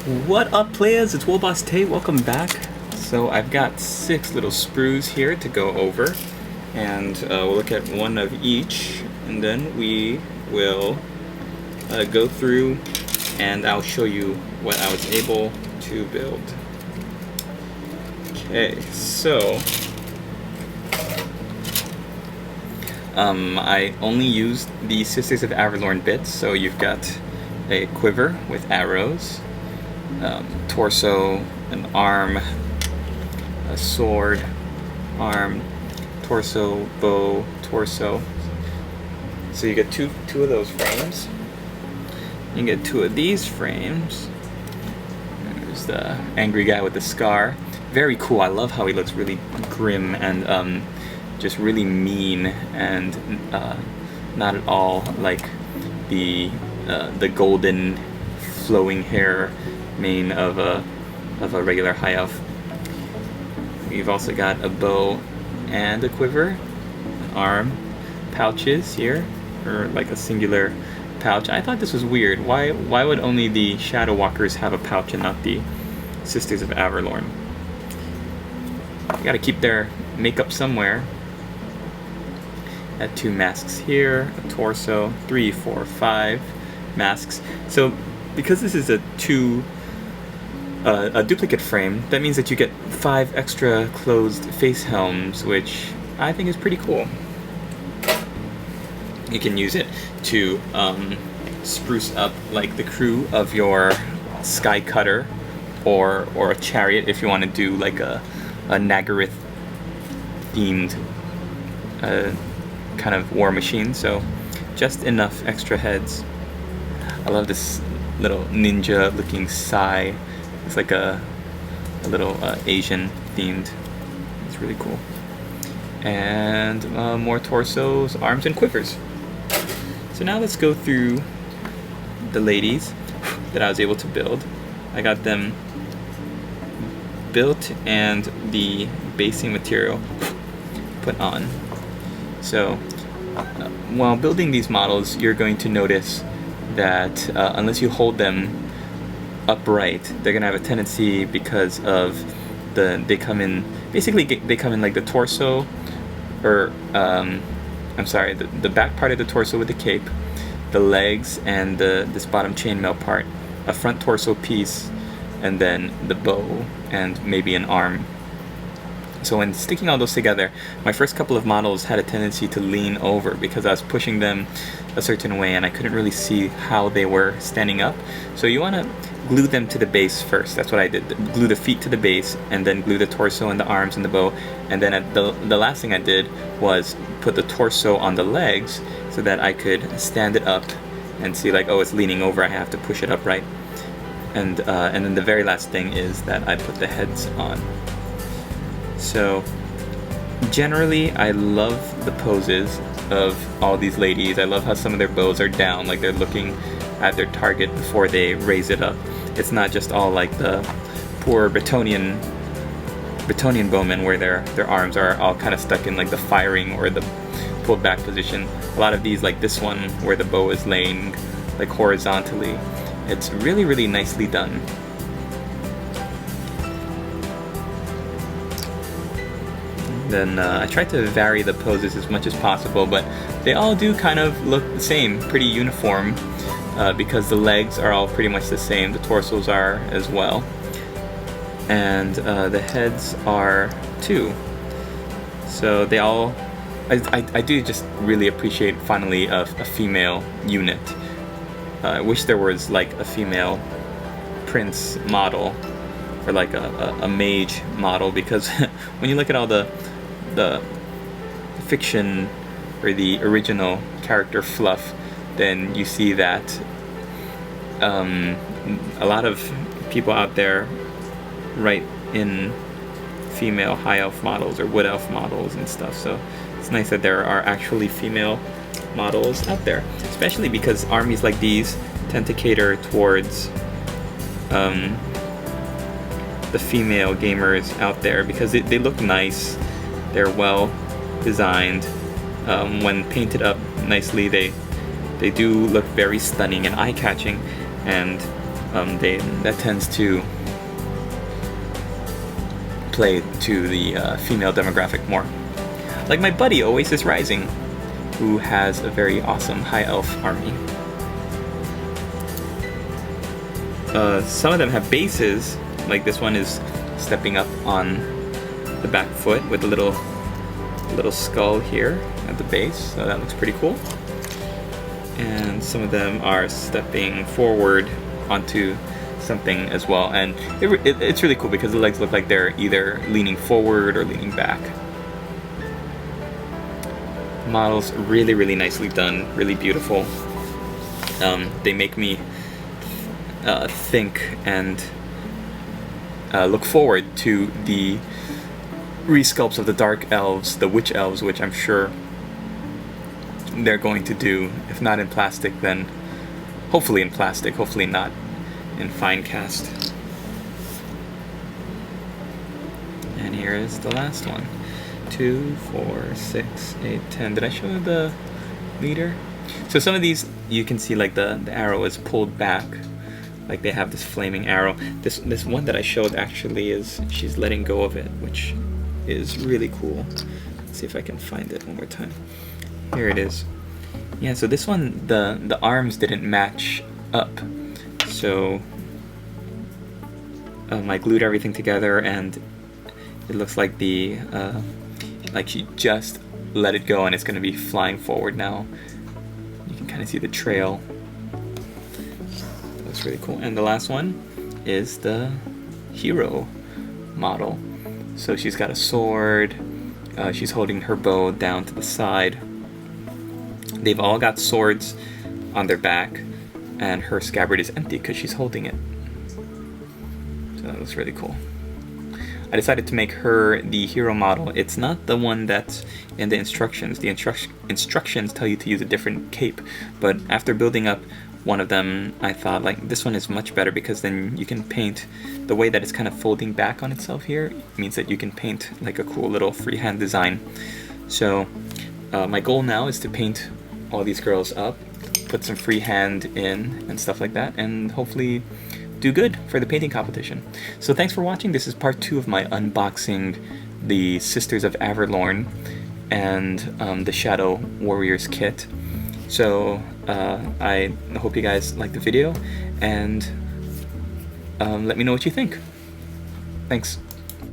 What up, players? It's Woboss Tay. Welcome back. So I've got 6 little sprues here to go over, and we'll look at one of each, and then we will go through, and I'll show you what I was able to build. Okay, so I only used the Sisters of Averlorn bits. So you've got a quiver with arrows, torso, an arm, a sword, arm, torso, bow, torso. So you get two of those frames. You get 2 of these frames. There's the angry guy with the scar. Very cool. I love how he looks really grim and just really mean, and not at all like the golden flowing hair mane of a regular high elf. We've also got a bow and a quiver, an arm, pouches here, or like a singular pouch. I thought this was weird. Why would only the Shadow Walkers have a pouch and not the Sisters of Averlorn? You gotta keep their makeup somewhere. Got 2 masks here, a torso, 3, 4, 5 masks. So because this is a duplicate frame, that means that you get 5 extra closed face helms, which I think is pretty cool. You can use it to spruce up like the crew of your sky cutter or a chariot if you want to do like a Nagaryth themed kind of war machine. So just enough extra heads. I love this little ninja looking Sai. It's like a little Asian themed. It's really cool. And more torsos, arms, and quivers. So now let's go through the ladies that I was able to build. I got them built and the basing material put on. So while building these models, you're going to notice that unless you hold them upright, they're gonna have a tendency, because of they come in like the torso, or I'm sorry, the back part of the torso with the cape, the legs, and this bottom chainmail part, a front torso piece, and then the bow and maybe an arm. So when sticking all those together, my first couple of models had a tendency to lean over because I was pushing them a certain way and I couldn't really see how they were standing up. So you want to glue them to the base first. That's what I did. Glue the feet to the base, and then glue the torso and the arms and the bow. And then the last thing I did was put the torso on the legs so that I could stand it up and see, like, oh, it's leaning over, I have to push it upright. And then the very last thing is that I put the heads on. So generally I love the poses of all these ladies. I love how some of their bows are down, like they're looking at their target before they raise it up. It's not just all like the poor Bretonnian bowmen where their arms are all kind of stuck in like the firing or the pulled back position. A lot of these, like this one where the bow is laying like horizontally, it's really, really nicely done. Then I tried to vary the poses as much as possible, but they all do kind of look the same, pretty uniform, because the legs are all pretty much the same, the torsos are as well, and the heads are too. So they all, I do just really appreciate finally a female unit. I wish there was like a female prince model, or like a mage model, because when you look at all the fiction or the original character fluff, then you see that a lot of people out there write in female high elf models or wood elf models and stuff. So it's nice that there are actually female models out there, especially because armies like these tend to cater towards the female gamers out there, because they look nice, they're well designed. When painted up nicely, they do look very stunning and eye-catching, and that tends to play to the female demographic more. Like my buddy Oasis Rising, who has a very awesome high elf army. Some of them have bases, like this one is stepping up on the back foot with a little skull here at the base, so that looks pretty cool. And some of them are stepping forward onto something as well, and it's really cool because the legs look like they're either leaning forward or leaning back. Models really nicely done, really beautiful. They make me think and look forward to the resculpts of the Dark Elves, the Witch Elves, which I'm sure they're going to do, if not in plastic, then hopefully in plastic, hopefully not in fine cast. And here is the last one. 2, 4, 6, 8, 10. Did I show the leader? So some of these you can see like the arrow is pulled back, like they have this flaming arrow. This one that I showed actually is she's letting go of it, which is really cool. Let's see if I can find it one more time. Here it is. Yeah, so this one, the arms didn't match up, so I glued everything together, and it looks like like she just let it go and it's going to be flying forward now. You can kind of see the trail. That looks really cool. And the last one is the hero model. So she's got a sword, she's holding her bow down to the side. They've all got swords on their back, and her scabbard is empty because she's holding it. So that looks really cool. I decided to make her the hero model. It's not the one that's in the instructions. The instructions tell you to use a different cape, but after building up one of them, I thought like this one is much better because then you can paint the way that it's kind of folding back on itself here. It means that you can paint like a cool little freehand design. So my goal now is to paint all these girls up, put some freehand in and stuff like that, and hopefully do good for the painting competition. So thanks for watching. This is part 2 of my unboxing the Sisters of Averlorn and the Shadow Warriors kit. So I hope you guys like the video, and let me know what you think. Thanks.